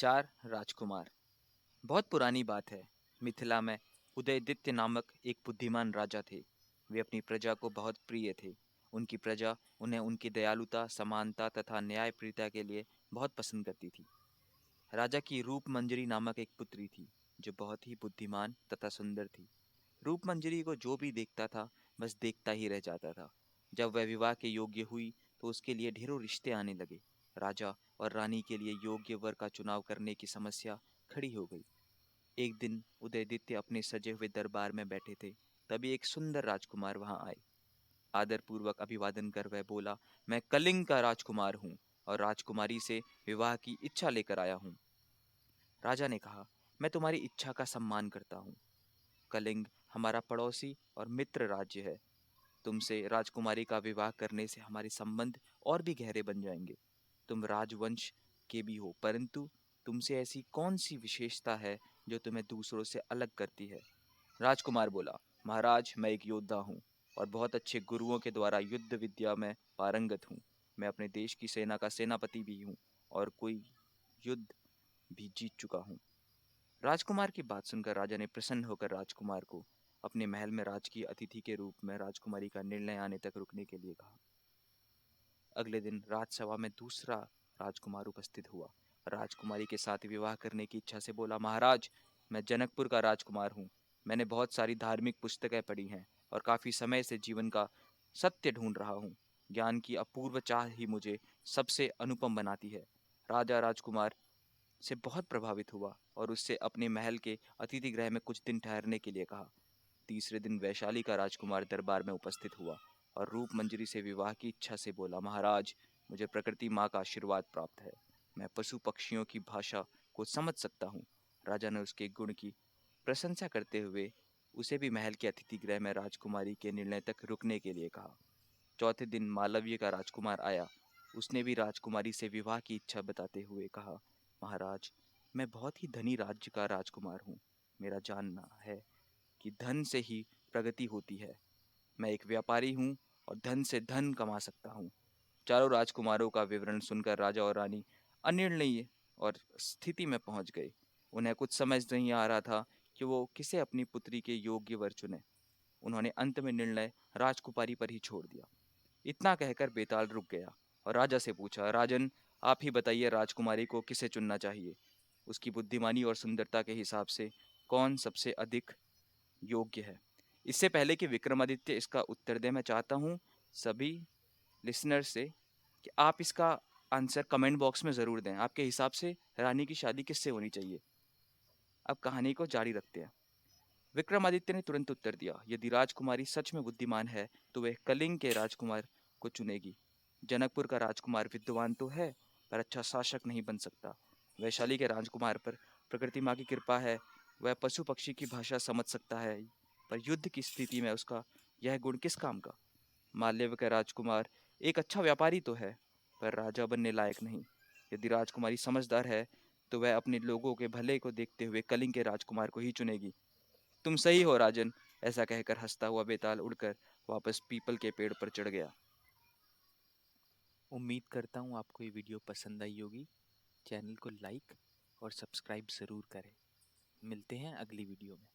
चार राजकुमार। बहुत पुरानी बात है। मिथिला में उदयदित्य नामक एक बुद्धिमान राजा थे। वे अपनी प्रजा को बहुत प्रिय थे। उनकी प्रजा उन्हें उनकी दयालुता, समानता तथा न्यायप्रियता के लिए बहुत पसंद करती थी। राजा की रूप मंजरी नामक एक पुत्री थी, जो बहुत ही बुद्धिमान तथा सुंदर थी। रूप मंजरी को जो भी देखता था, बस देखता ही रह जाता था। जब वह विवाह के योग्य हुई, तो उसके लिए ढेरों रिश्ते आने लगे। राजा और रानी के लिए योग्य वर का चुनाव करने की समस्या खड़ी हो गई। एक दिन उदयदित्य अपने सजे हुए दरबार में बैठे थे। तभी एक सुंदर राजकुमार वहां आए। आदरपूर्वक अभिवादन कर वह बोला, मैं कलिंग का राजकुमार हूँ और राजकुमारी से विवाह की इच्छा लेकर आया हूँ। राजा ने कहा, मैं तुम्हारी इच्छा का सम्मान करता हूँ। कलिंग हमारा पड़ोसी और मित्र राज्य है। तुमसे राजकुमारी का विवाह करने से हमारे संबंध और भी गहरे बन जाएंगे। तुम राजवंश के भी हो, परंतु तुमसे ऐसी कौन सी विशेषता है जो तुम्हें दूसरों से अलग करती है? राजकुमार बोला, महाराज, मैं एक योद्धा हूँ और बहुत अच्छे गुरुओं के द्वारा युद्ध विद्या में पारंगत हूँ। मैं अपने देश की सेना का सेनापति भी हूँ और कोई युद्ध भी जीत चुका हूँ। राजकुमार की बात सुनकर राजा ने प्रसन्न होकर राजकुमार को अपने महल में राजकीय अतिथि के रूप में राजकुमारी का निर्णय आने तक रुकने के लिए कहा। अगले दिन राजसभा में दूसरा राजकुमार उपस्थित हुआ। राजकुमारी के साथ विवाह करने की इच्छा से बोला, महाराज, मैं जनकपुर का राजकुमार हूँ। मैंने बहुत सारी धार्मिक पुस्तकें पढ़ी हैं और काफी समय से जीवन का सत्य ढूंढ रहा हूँ। ज्ञान की अपूर्व चाह ही मुझे सबसे अनुपम बनाती है। राजा राजकुमार से बहुत प्रभावित हुआ और उससे अपने महल के अतिथि गृह में कुछ दिन ठहरने के लिए कहा। तीसरे दिन वैशाली का राजकुमार दरबार में उपस्थित हुआ और रूप मंजरी से विवाह की इच्छा से बोला, महाराज, मुझे प्रकृति माँ का आशीर्वाद प्राप्त है। मैं पशु पक्षियों की भाषा को समझ सकता हूँ। राजा ने उसके गुण की प्रशंसा करते हुए उसे भी महल के अतिथि गृह में राजकुमारी के निर्णय तक रुकने के लिए कहा। चौथे दिन मालव्य का राजकुमार आया। उसने भी राजकुमारी से विवाह की इच्छा बताते हुए कहा, महाराज, मैं बहुत ही धनी राज्य का राजकुमार हूँ। मेरा जानना है कि धन से ही प्रगति होती है। मैं एक व्यापारी हूँ और धन से धन कमा सकता हूँ। चारों राजकुमारों का विवरण सुनकर राजा और रानी अनिर्णय और स्थिति में पहुंच गए। उन्हें कुछ समझ नहीं आ रहा था कि वो किसे अपनी पुत्री के योग्य वर चुने। उन्होंने अंत में निर्णय राजकुमारी पर ही छोड़ दिया। इतना कहकर बेताल रुक गया और राजा से पूछा, राजन, आप ही बताइए, राजकुमारी को किसे चुनना चाहिए? उसकी बुद्धिमानी और सुंदरता के हिसाब से कौन सबसे अधिक योग्य है? इससे पहले कि विक्रमादित्य इसका उत्तर दे, मैं चाहता हूँ सभी लिसनर से कि आप इसका आंसर कमेंट बॉक्स में ज़रूर दें। आपके हिसाब से रानी की शादी किससे होनी चाहिए? अब कहानी को जारी रखते हैं। विक्रमादित्य ने तुरंत उत्तर दिया, यदि राजकुमारी सच में बुद्धिमान है तो वह कलिंग के राजकुमार को चुनेगी। जनकपुर का राजकुमार विद्वान तो है, पर अच्छा शासक नहीं बन सकता। वैशाली के राजकुमार पर प्रकृति माँ की कृपा है, वह पशु पक्षी की भाषा समझ सकता है, पर युद्ध की स्थिति में उसका यह गुण किस काम का? माल्यव का राजकुमार एक अच्छा व्यापारी तो है, पर राजा बनने लायक नहीं। यदि राजकुमारी समझदार है तो वह अपने लोगों के भले को देखते हुए कलिंग के राजकुमार को ही चुनेगी। तुम सही हो राजन। ऐसा कहकर हंसता हुआ बेताल उड़कर वापस पीपल के पेड़ पर चढ़ गया। उम्मीद करता हूँ आपको ये वीडियो पसंद आई होगी। चैनल को लाइक और सब्सक्राइब ज़रूर करें। मिलते हैं अगली वीडियो में।